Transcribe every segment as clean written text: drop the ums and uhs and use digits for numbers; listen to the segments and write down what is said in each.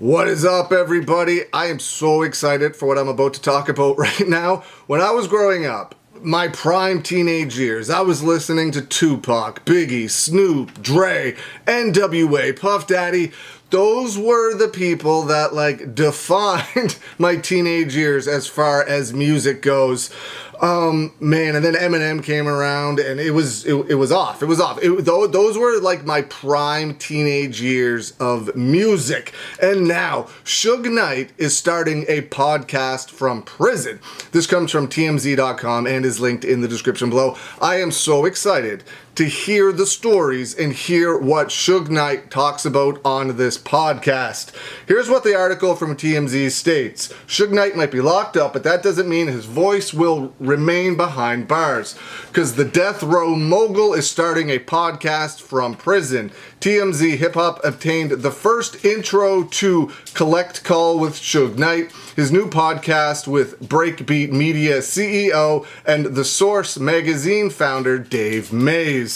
What is up, everybody? I am so excited for what I'm about to talk about right now. When I was growing up, my prime teenage years, I was listening to Tupac, Biggie, Snoop, Dre, NWA, Puff Daddy. Those were the people that defined my teenage years as far as music goes. Man, and then Eminem came around and it was off. Those were my prime teenage years of music. And now Suge Knight is starting a podcast from prison. This comes from TMZ.com and is linked in the description below. I am so excited to hear the stories and hear what Suge Knight talks about on this podcast. Here's what the article from TMZ states. Suge Knight might be locked up, but that doesn't mean his voice will remain behind bars, because the death row mogul is starting a podcast from prison. TMZ Hip Hop obtained the first intro to Call With Suge Knight, his new podcast with Breakbeat Media CEO and The Source magazine founder Dave Mays.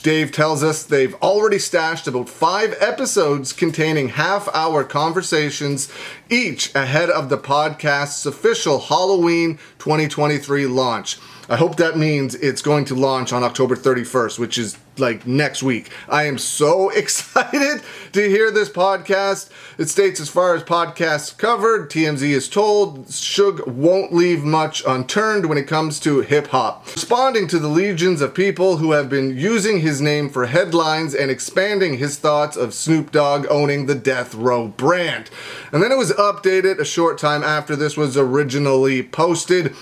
Dave tells us they've already stashed about 5 episodes containing half-hour conversations, each ahead of the podcast's official Halloween 2023 launch. I hope that means it's going to launch on October 31st, which is next week. I am so excited to hear this podcast. It states, as far as podcasts covered, TMZ is told Suge won't leave much unturned when it comes to hip hop. Responding to the legions of people who have been using his name for headlines and expanding his thoughts of Snoop Dogg owning the Death Row brand. And then it was updated a short time after this was originally posted.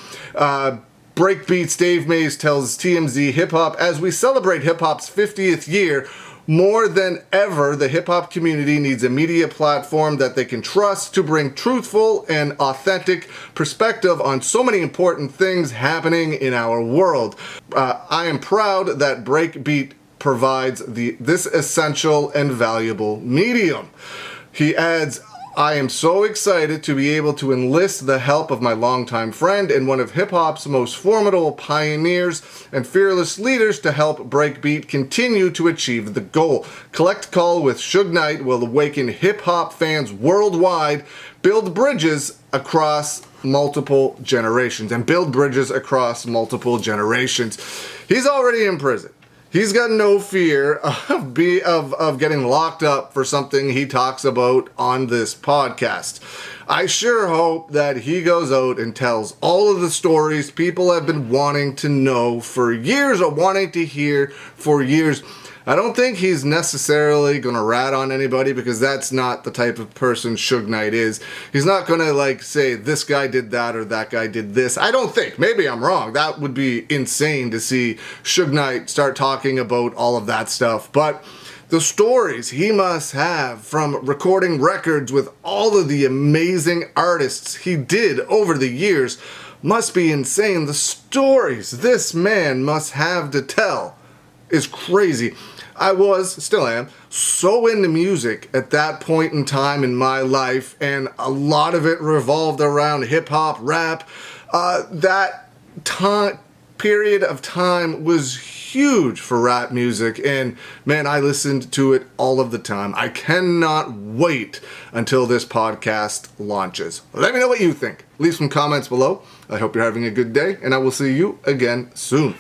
Breakbeat's Dave Mays tells TMZ Hip Hop, as we celebrate hip hop's 50th year, more than ever, the hip hop community needs a media platform that they can trust to bring truthful and authentic perspective on so many important things happening in our world. I am proud that Breakbeat provides this essential and valuable medium. He adds, I am so excited to be able to enlist the help of my longtime friend and one of hip-hop's most formidable pioneers and fearless leaders to help Breakbeat continue to achieve the goal. Call With Suge Knight will awaken hip-hop fans worldwide, build bridges across multiple generations. He's already in prison. He's got no fear of getting locked up for something he talks about on this podcast. I sure hope that he goes out and tells all of the stories people have been wanting to know for years, or wanting to hear for years. I don't think he's necessarily going to rat on anybody, because that's not the type of person Suge Knight is. He's not going to say this guy did that or that guy did this. I don't think. Maybe I'm wrong. That would be insane to see Suge Knight start talking about all of that stuff. But the stories he must have from recording records with all of the amazing artists he did over the years must be insane. The stories this man must have to tell is crazy. I still am, so into music at that point in time in my life, and a lot of it revolved around hip-hop, rap. That period of time was huge for rap music, and man, I listened to it all of the time. I cannot wait until this podcast launches. Let me know what you think. Leave some comments below. I hope you're having a good day, and I will see you again soon.